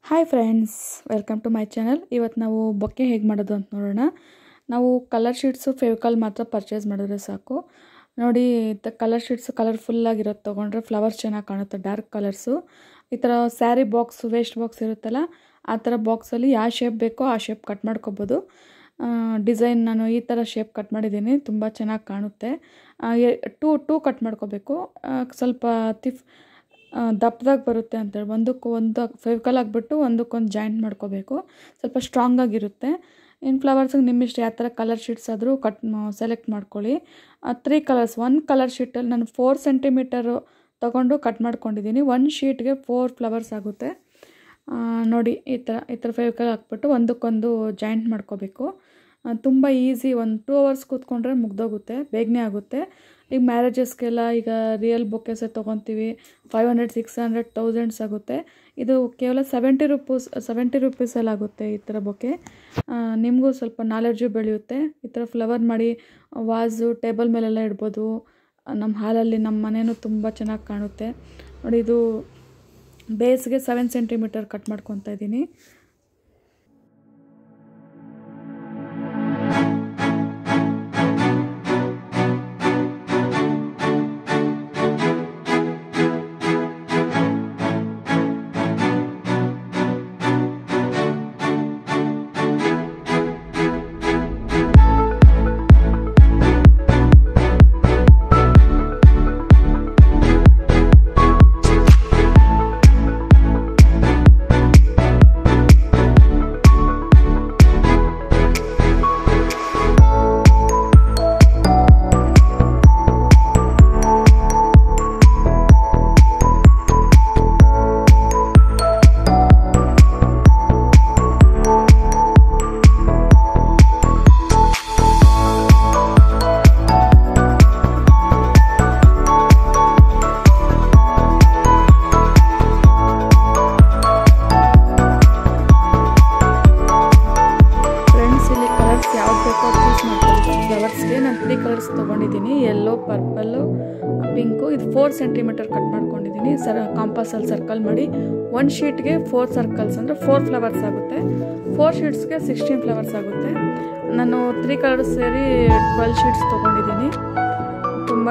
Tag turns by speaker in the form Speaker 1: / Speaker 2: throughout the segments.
Speaker 1: Hi friends, welcome to my channel. ಇವತ್ತು ನಾವು bouquet ಹೇಗೆ ಮಾಡೋದು ಅಂತ ನೋಡೋಣ. ನಾವು ಕಲರ್ ಶೀಟ್ಸು ಫೆವಿಕಾಲ್ ಮಾತ್ರ ಪರ್ಚೇಸ್ ಮಾಡಿದ್ರೆ ಸಾಕು. ನೋಡಿ, ಕಲರ್ ಶೀಟ್ಸು ಕಲರ್ಫುಲ್ಲಾಗಿರೋದು ತೊಗೊಂಡ್ರೆ ಫ್ಲವರ್ಸ್ ಚೆನ್ನಾಗಿ ಕಾಣುತ್ತೆ. ಡಾರ್ಕ್ ಕಲರ್ಸು ಈ ಥರ ಸ್ಯಾರಿ ಬಾಕ್ಸ್, ವೇಸ್ಟ್ ಬಾಕ್ಸ್ ಇರುತ್ತಲ್ಲ, ಆ ಥರ ಬಾಕ್ಸಲ್ಲಿ ಯಾವ ಶೇಪ್ ಬೇಕೋ ಆ ಶೇಪ್ ಕಟ್ ಮಾಡ್ಕೊಬೋದು. ಡಿಸೈನ್ ನಾನು ಈ ಥರ ಶೇಪ್ ಕಟ್ ಮಾಡಿದ್ದೀನಿ, ತುಂಬ ಚೆನ್ನಾಗಿ ಕಾಣುತ್ತೆ. ಟೂ ಕಟ್ ಮಾಡ್ಕೋಬೇಕು. ಸ್ವಲ್ಪ ದಪ್ಪದಾಗಿ ಬರುತ್ತೆ ಅಂತೇಳಿ ಒಂದು ಫೆವಿಕಾಲ್ ಆಗಿಬಿಟ್ಟು ಒಂದಕ್ಕೊಂದು ಜಾಯಿಂಟ್ ಮಾಡ್ಕೋಬೇಕು. ಸ್ವಲ್ಪ ಸ್ಟ್ರಾಂಗಾಗಿರುತ್ತೆ. ಇನ್ನು ಫ್ಲವರ್ಸಿಗೆ ನಿಮ್ಮಿಷ್ಟ ಯಾವ ಥರ ಕಲರ್ ಶೀಟ್ಸ್ ಆದರೂ ಸೆಲೆಕ್ಟ್ ಮಾಡ್ಕೊಳ್ಳಿ. 3 ಕಲರ್ಸ್, 1 ಕಲರ್ ಶೀಟಲ್ಲಿ ನಾನು 4 ಸೆಂಟಿಮೀಟರು ತೊಗೊಂಡು ಕಟ್ ಮಾಡ್ಕೊಂಡಿದ್ದೀನಿ. 1 ಶೀಟ್ಗೆ 4 ಫ್ಲವರ್ಸ್ ಆಗುತ್ತೆ. ನೋಡಿ, ಈ ಥರ ಫೆವಿಕಾಲ್ ಹಾಕ್ಬಿಟ್ಟು ಒಂದಕ್ಕೊಂದು ಜಾಯಿಂಟ್ ಮಾಡ್ಕೋಬೇಕು. ತುಂಬ ಈಸಿ. 2 ಅವರ್ಸ್ ಕೂತ್ಕೊಂಡ್ರೆ ಮುಗ್ದೋಗುತ್ತೆ, ಬೇಗನೆ ಆಗುತ್ತೆ. ಈಗ ಮ್ಯಾರೇಜಸ್ಗೆಲ್ಲ ಈಗ ರಿಯಲ್ ಬೊಕೆಸೇ ತೊಗೊತೀವಿ, 500, 600, 1000 ಆಗುತ್ತೆ. ಇದು ಕೇವಲ 70 ರುಪೀಸಲ್ಲಿ ಆಗುತ್ತೆ ಈ ಥರ ಬೊಕೆ. ನಿಮಗೂ ಸ್ವಲ್ಪ ನಾಲೆಡ್ಜು ಬೆಳೆಯುತ್ತೆ. ಈ ಥರ ಫ್ಲವರ್ ಮಾಡಿ ವಾಸು, ಟೇಬಲ್ ಮೇಲೆಲ್ಲ ಇಡ್ಬೋದು. ನಮ್ಮ ಹಾಲಲ್ಲಿ, ನಮ್ಮ ಮನೇನೂ ತುಂಬ ಚೆನ್ನಾಗಿ ಕಾಣುತ್ತೆ. ನೋಡಿ, ಇದು ಬೇಸ್ಗೆ 7 ಸೆಂಟಿಮೀಟರ್ ಕಟ್ ಮಾಡ್ಕೊತಾ ಇದ್ದೀನಿ. ಫ್ಲವರ್ಸ್ಗೆ ನಾನು 3 ಕಲರ್ಸ್ ತೊಗೊಂಡಿದ್ದೀನಿ, ಯೆಲ್ಲೋ, ಪರ್ಪಲ್ಲು, ಪಿಂಕು. ಇದು 4 ಸೆಂಟಿಮೀಟರ್ ಕಟ್ ಮಾಡ್ಕೊಂಡಿದ್ದೀನಿ. ಕಾಂಪಾಸಲ್ಲಿ ಸರ್ಕಲ್ ಮಾಡಿ 1 ಶೀಟ್ಗೆ 4 ಸರ್ಕಲ್ಸ್ ಅಂದರೆ 4 ಫ್ಲವರ್ಸ್ ಆಗುತ್ತೆ. 4 ಶೀಟ್ಸ್ಗೆ 16 ಫ್ಲವರ್ಸ್ ಆಗುತ್ತೆ. ನಾನು 3 ಕಲರ್ಸ್ ಸೇರಿ 12 ಶೀಟ್ಸ್ ತೊಗೊಂಡಿದ್ದೀನಿ. ತುಂಬ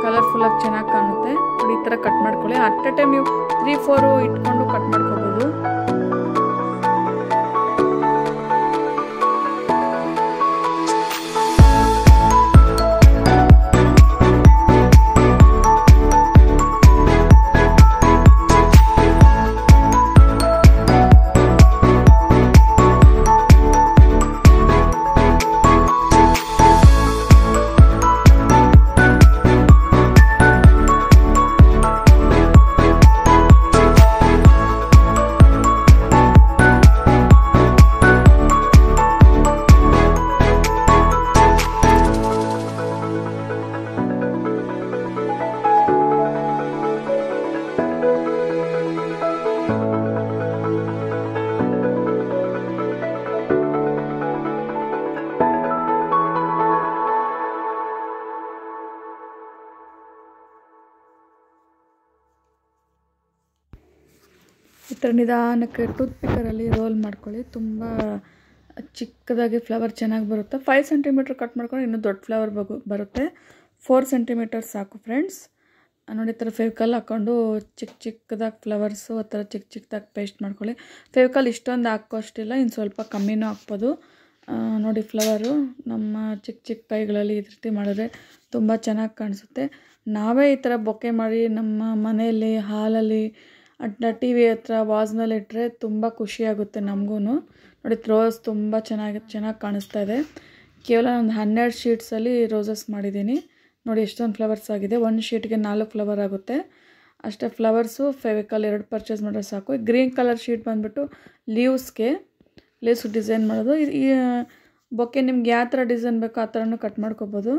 Speaker 1: ಕಲರ್ಫುಲ್ಲಾಗಿ ಚೆನ್ನಾಗಿ ಕಾಣುತ್ತೆ. ನೋಡಿ, ಈ ಥರ ಕಟ್ ಮಾಡ್ಕೊಳ್ಳಿ. ಅಟ್ ಎ ಟೈಮ್ ನೀವು 3-4 ಇಟ್ಕೊಂಡು ಕಟ್ ಮಾಡ್ಕೋಬೋದು. ಈ ಥರ ನಿಧಾನಕ್ಕೆ ಟೂತ್ ಪಿಕ್ಕರಲ್ಲಿ ರೋಲ್ ಮಾಡ್ಕೊಳ್ಳಿ. ತುಂಬ ಚಿಕ್ಕದಾಗಿ ಫ್ಲವರ್ ಚೆನ್ನಾಗಿ ಬರುತ್ತೆ. 5 ಸೆಂಟಿಮೀಟ್ರ್ ಕಟ್ ಮಾಡ್ಕೊಂಡು ಇನ್ನೂ ದೊಡ್ಡ ಫ್ಲವರ್ ಬರುತ್ತೆ. 4 ಸೆಂಟಿಮೀಟರ್ ಸಾಕು ಫ್ರೆಂಡ್ಸ್. ನೋಡಿ, ಈ ಥರ ಫೆವಿಕಾಲ್ ಹಾಕ್ಕೊಂಡು ಚಿಕ್ಕದಾಗಿ ಫ್ಲವರ್ಸು ಆ ಥರ ಚಿಕ್ಕದಾಗಿ ಪೇಸ್ಟ್ ಮಾಡ್ಕೊಳ್ಳಿ. ಫೆವಿಕಾಲ್ ಇಷ್ಟೊಂದು ಹಾಕೋಷ್ಟಿಲ್ಲ, ಇನ್ನು ಸ್ವಲ್ಪ ಕಮ್ಮಿನೂ ಹಾಕ್ಬೋದು. ನೋಡಿ, ಫ್ಲವರು ನಮ್ಮ ಚಿಕ್ಕ ಕೈಗಳಲ್ಲಿ ಈ ರೀತಿ ಮಾಡಿದ್ರೆ ತುಂಬ ಚೆನ್ನಾಗಿ ಕಾಣಿಸುತ್ತೆ. ನಾವೇ ಈ ಥರ ಬೊಕ್ಕೆ ಮಾಡಿ ನಮ್ಮ ಮನೆಯಲ್ಲಿ, ಹಾಲಲ್ಲಿ, TV ಹತ್ರ, ವಾಸ್ನಲ್ಲಿ ಇಟ್ಟರೆ ತುಂಬ ಖುಷಿಯಾಗುತ್ತೆ ನಮಗೂ. ನೋಡಿ, ರೋಸ್ ತುಂಬ ಚೆನ್ನಾಗಿ ಕಾಣಿಸ್ತಾ ಇದೆ. ಕೇವಲ ಒಂದು 12 ಶೀಟ್ಸಲ್ಲಿ ರೋಸಸ್ ಮಾಡಿದ್ದೀನಿ. ನೋಡಿ, ಎಷ್ಟೊಂದು ಫ್ಲವರ್ಸ್ ಆಗಿದೆ. 1 ಶೀಟ್ಗೆ 4 ಫ್ಲವರ್ ಆಗುತ್ತೆ. ಅಷ್ಟೇ ಫ್ಲವರ್ಸು. ಫೆವಿಕಾಲ್ 2 ಪರ್ಚೇಸ್ ಮಾಡಿದ್ರೆ ಸಾಕು. ಗ್ರೀನ್ ಕಲರ್ ಶೀಟ್ ಬಂದುಬಿಟ್ಟು ಲೀವ್ಸ್ ಡಿಸೈನ್ ಮಾಡೋದು. ಈ ಬೊಕ್ಕೆ ನಿಮ್ಗೆ ಯಾವ ಥರ ಡಿಸೈನ್ ಬೇಕೋ ಆ ಥರನೂ ಕಟ್ ಮಾಡ್ಕೋಬೋದು.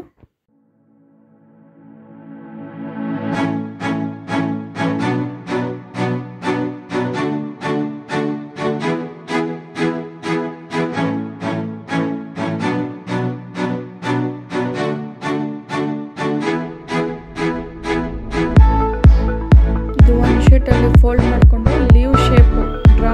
Speaker 1: ಶೀಟಲ್ಲಿ ಫೋಲ್ಡ್ ಮಾಡಿಕೊಂಡು ಲೀವ್ ಶೇಪ್ ಡ್ರಾ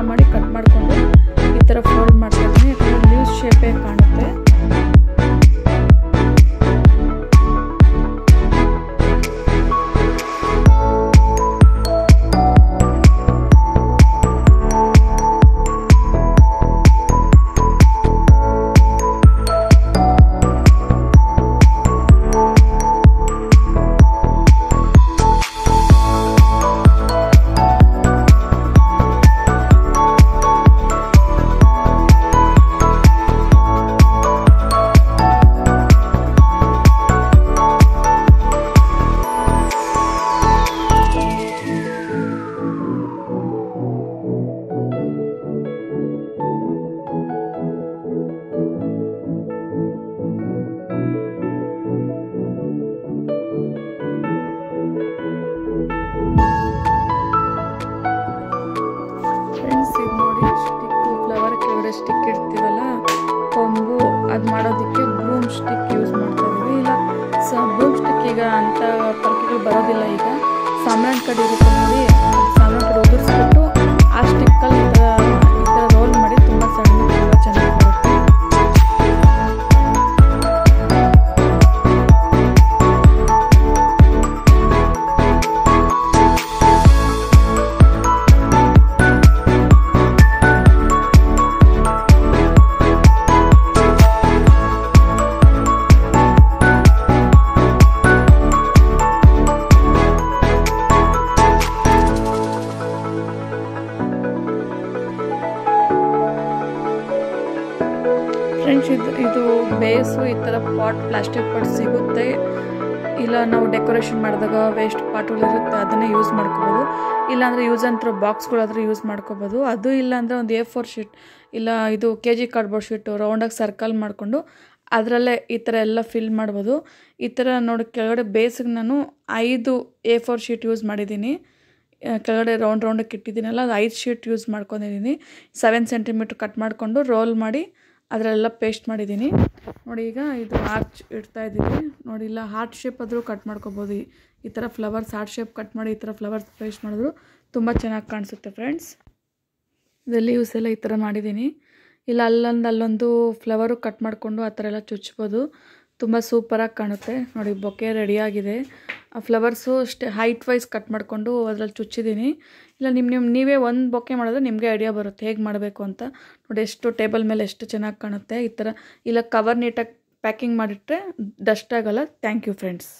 Speaker 1: ಕಡ್ಡಿ ಇರುತ್ತೆ ನೋಡಿ, ಸಾಲ್ಮನ್ ಕಡ್ಡಿ ಉದುರಿಸ್ಬಿಟ್ಟು ಆ ಸ್ಟಿಕ್ಕಲ್ಲಿ ಈ ಥರ ರೋಲ್ ಮಾಡಿ ತುಂಬ ಸಣ್ಣ ತುಂಬ ಚೆನ್ನಾಗಿ ಬರುತ್ತೆ. ಫ್ರೆಂಡ್ಸ್, ಇದು ಬೇಸು ಈ ಥರ ಪಾಟ್, ಪ್ಲಾಸ್ಟಿಕ್ ಪಾಟ್ ಸಿಗುತ್ತೆ, ಇಲ್ಲ ನಾವು ಡೆಕೋರೇಷನ್ ಮಾಡಿದಾಗ ವೇಸ್ಟ್ ಪಾಟ್ಗಳಿರುತ್ತೆ ಅದನ್ನೇ ಯೂಸ್ ಮಾಡ್ಕೋಬೋದು. ಇಲ್ಲಾಂದರೆ ಯೂಸ್ ಆ್ಯಂಡ್ ಥ್ರೋ ಬಾಕ್ಸ್ಗಳಾದರೂ ಯೂಸ್ ಮಾಡ್ಕೋಬೋದು. ಅದು ಇಲ್ಲಾಂದರೆ ಒಂದು A4 ಶೀಟ್ ಇಲ್ಲ ಇದು KG ಕಾರ್ಡ್ಬೋರ್ಡ್ ಶೀಟು ರೌಂಡಾಗಿ ಸರ್ಕಲ್ ಮಾಡಿಕೊಂಡು ಅದರಲ್ಲೇ ಈ ಥರ ಎಲ್ಲ ಫಿಲ್ ಮಾಡ್ಬೋದು. ಈ ಥರ ನೋಡಿ ಕೆಳಗಡೆ ಬೇಸಿಗೆ ನಾನು 5 A4 ಶೀಟ್ ಯೂಸ್ ಮಾಡಿದ್ದೀನಿ. ಕೆಳಗಡೆ ರೌಂಡಕ್ಕೆ ಇಟ್ಟಿದ್ದೀನಲ್ಲ, ಅದು 5 ಶೀಟ್ ಯೂಸ್ ಮಾಡ್ಕೊಂಡಿದ್ದೀನಿ. 7 ಸೆಂಟಿಮೀಟ್ರ್ ಕಟ್ ಮಾಡಿಕೊಂಡು ರೋಲ್ ಮಾಡಿ ಅದರಲ್ಲೆಲ್ಲ ಪೇಸ್ಟ್ ಮಾಡಿದ್ದೀನಿ ನೋಡಿ. ಈಗ ಇದು ಆರ್ಚ್ ಇಡ್ತಾ ಇದ್ದೀವಿ ನೋಡಿ, ಇಲ್ಲ ಹಾರ್ಟ್ ಶೇಪ್ ಆದರೂ ಕಟ್ ಮಾಡ್ಕೋಬೋದು. ಈ ಥರ ಫ್ಲವರ್ಸ್ ಹಾರ್ಟ್ ಶೇಪ್ ಕಟ್ ಮಾಡಿ ಈ ಥರ ಫ್ಲವರ್ಸ್ ಪೇಸ್ಟ್ ಮಾಡಿದ್ರು ತುಂಬ ಚೆನ್ನಾಗಿ ಕಾಣಿಸುತ್ತೆ ಫ್ರೆಂಡ್ಸ್. ಇದು ಲೀವ್ಸ್ ಎಲ್ಲ ಈ ಥರ ಮಾಡಿದ್ದೀನಿ. ಇಲ್ಲ ಅಲ್ಲೊಂದು ಫ್ಲವರು ಕಟ್ ಮಾಡಿಕೊಂಡು ಆ ಥರ ಎಲ್ಲ ಚುಚ್ಬೋದು, ತುಂಬ ಸೂಪರಾಗಿ ಕಾಣುತ್ತೆ ನೋಡಿ. ಬೊಕ್ಕೆ ರೆಡಿಯಾಗಿದೆ. ಆ ಫ್ಲವರ್ಸು ಅಷ್ಟೇ ಹೈಟ್ ವೈಸ್ ಕಟ್ ಮಾಡಿಕೊಂಡು ಅದರಲ್ಲಿ ಚುಚ್ಚಿದ್ದೀನಿ. ಇಲ್ಲ ನೀವೇ ಒಂದು ಬೊಕ್ಕೆ ಮಾಡಿದ್ರೆ ನಿಮಗೆ ಐಡಿಯಾ ಬರುತ್ತೆ ಹೇಗೆ ಮಾಡಬೇಕು ಅಂತ ನೋಡಿ. ಎಷ್ಟು ಟೇಬಲ್ ಮೇಲೆ ಎಷ್ಟು ಚೆನ್ನಾಗಿ ಕಾಣುತ್ತೆ ಈ ಥರ. ಇಲ್ಲ ಕವರ್ ನೀಟಾಗಿ ಪ್ಯಾಕಿಂಗ್ ಮಾಡಿಟ್ರೆ ಡಸ್ಟ್ ಆಗೋಲ್ಲ. Thank you friends.